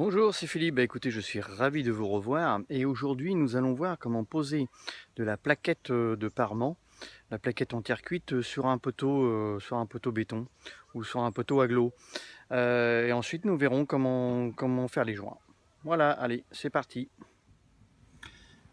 Bonjour, c'est Philippe. Écoutez, je suis ravi de vous revoir et aujourd'hui nous allons voir comment poser de la plaquette de parement, la plaquette en terre cuite sur un poteau béton ou sur un poteau aglo. Et ensuite nous verrons comment faire les joints. Voilà, allez, c'est parti.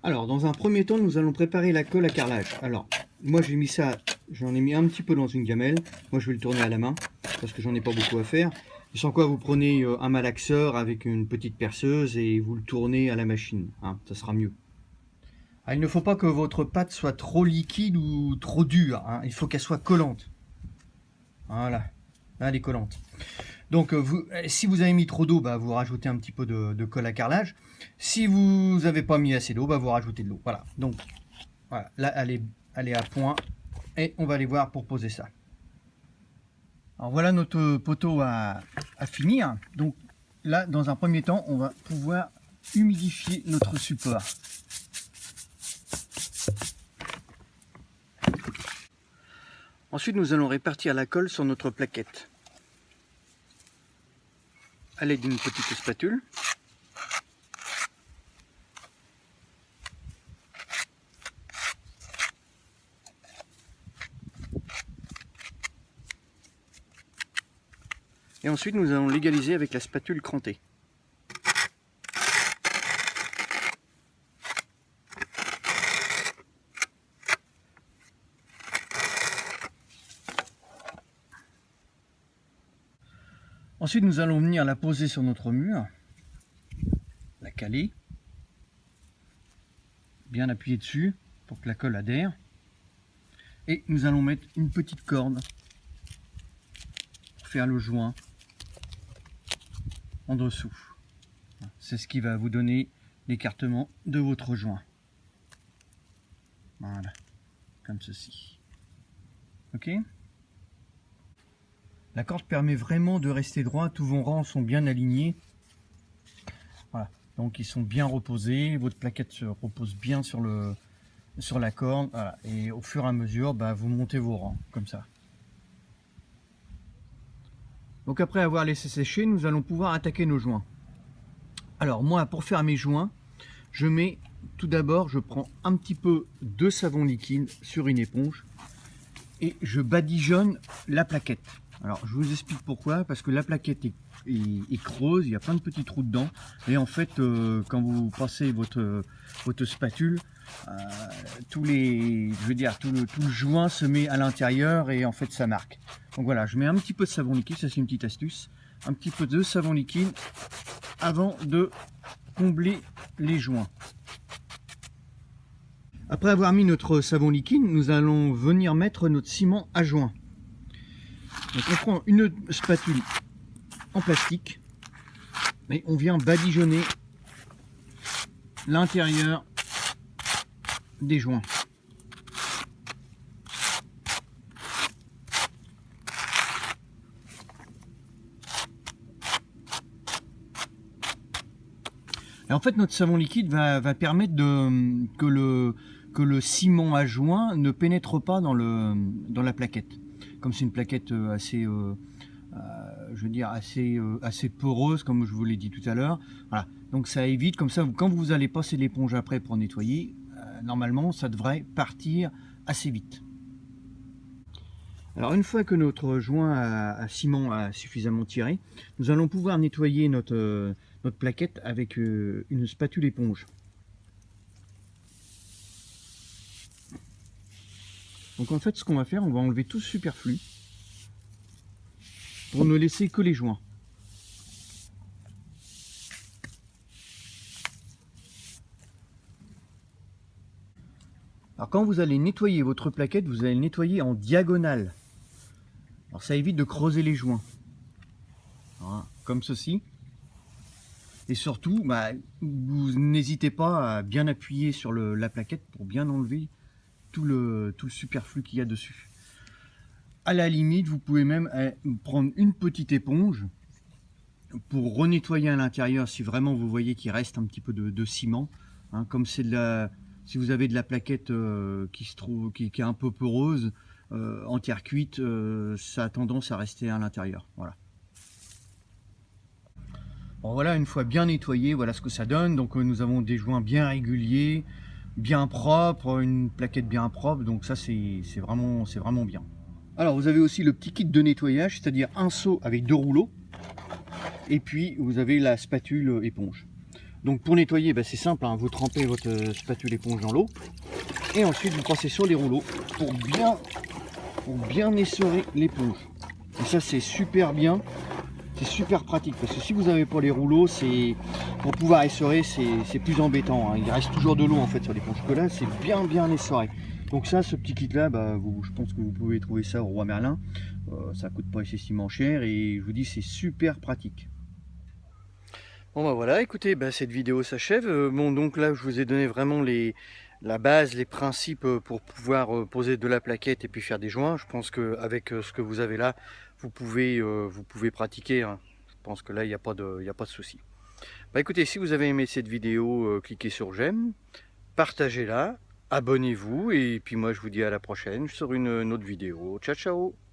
Alors, dans un premier temps, nous allons préparer la colle à carrelage. Alors, moi j'ai mis ça, j'en ai mis un petit peu dans une gamelle. Moi je vais le tourner à la main parce que j'en ai pas beaucoup à faire. Sans quoi vous prenez un malaxeur avec une petite perceuse et vous le tournez à la machine, hein, ça sera mieux. Ah, il ne faut pas que votre pâte soit trop liquide ou trop dure, hein. Il faut qu'elle soit collante. Voilà, là elle est collante. Donc si vous avez mis trop d'eau, bah, vous rajoutez un petit peu de colle à carrelage. Si vous n'avez pas mis assez d'eau, bah, vous rajoutez de l'eau. Voilà, donc voilà, là elle est à point et on va aller voir pour poser ça. Alors voilà notre poteau à finir. Donc là, dans un premier temps, on va pouvoir humidifier notre support. Ensuite, nous allons répartir la colle sur notre plaquette à l'aide d'une petite spatule. Et ensuite, nous allons l'égaliser avec la spatule crantée. Ensuite, nous allons venir la poser sur notre mur, la caler, bien appuyer dessus pour que la colle adhère. Et nous allons mettre une petite corde pour faire le joint en dessous. C'est ce qui va vous donner l'écartement de votre joint. Voilà, comme ceci. Ok ? La corde permet vraiment de rester droit, tous vos rangs sont bien alignés. Voilà, donc ils sont bien reposés, votre plaquette se repose bien sur la corde, voilà. Et au fur et à mesure, bah, vous montez vos rangs, comme ça. Donc après avoir laissé sécher, nous allons pouvoir attaquer nos joints. Alors moi, pour faire mes joints, je mets tout d'abord, je prends un petit peu de savon liquide sur une éponge et je badigeonne la plaquette. Alors je vous explique pourquoi, parce que la plaquette est creuse, il y a plein de petits trous dedans, et en fait quand vous passez votre spatule, tout le joint se met à l'intérieur et en fait ça marque. Donc voilà, je mets un petit peu de savon liquide, ça c'est une petite astuce, un petit peu de savon liquide avant de combler les joints. Après avoir mis notre savon liquide, nous allons venir mettre notre ciment à joint. Donc on prend une spatule en plastique et on vient badigeonner l'intérieur des joints. Et en fait notre savon liquide va permettre que le ciment à joint ne pénètre pas dans la plaquette. Comme c'est une plaquette assez assez poreuse, comme je vous l'ai dit tout à l'heure. Voilà. Donc ça évite, comme ça, quand vous allez passer l'éponge après pour nettoyer, normalement ça devrait partir assez vite. Alors une fois que notre joint à ciment a suffisamment tiré, nous allons pouvoir nettoyer notre plaquette avec une spatule éponge. Donc en fait ce qu'on va faire, on va enlever tout ce superflu pour ne laisser que les joints. Alors quand vous allez nettoyer votre plaquette, vous allez le nettoyer en diagonale. Alors ça évite de creuser les joints. Voilà, comme ceci. Et surtout, bah, vous n'hésitez pas à bien appuyer sur la plaquette pour bien enlever tout le superflu qu'il y a dessus. À la limite, vous pouvez même prendre une petite éponge pour renettoyer à l'intérieur si vraiment vous voyez qu'il reste un petit peu de ciment. Hein, comme c'est si vous avez de la plaquette qui est un peu poreuse, en terre cuite, ça a tendance à rester à l'intérieur. Voilà. Bon, voilà, une fois bien nettoyé, voilà ce que ça donne. Donc nous avons des joints bien réguliers, bien propres, une plaquette bien propre, donc ça c'est vraiment bien. Alors vous avez aussi le petit kit de nettoyage, c'est-à-dire un seau avec 2 rouleaux, et puis vous avez la spatule éponge. Donc pour nettoyer, c'est simple, hein, vous trempez votre spatule éponge dans l'eau, et ensuite vous passez sur les rouleaux pour bien essorer l'éponge. Et ça c'est super bien. C'est super pratique parce que si vous n'avez pas les rouleaux, pour pouvoir essorer, c'est plus embêtant, hein. Il reste toujours de l'eau en fait sur l'éponge, que là c'est bien essoré. Donc ça, ce petit kit là, je pense que vous pouvez trouver ça au Roi Merlin. Ça coûte pas excessivement cher et je vous dis c'est super pratique. Bon voilà, écoutez, cette vidéo s'achève. Bon, donc là je vous ai donné vraiment la base, les principes pour pouvoir poser de la plaquette et puis faire des joints. Je pense qu'avec ce que vous avez là, vous pouvez pratiquer, hein. Je pense que là il n'y a pas de souci. Écoutez, si vous avez aimé cette vidéo, cliquez sur j'aime, partagez-la, abonnez-vous et puis moi je vous dis à la prochaine sur une autre vidéo. Ciao ciao.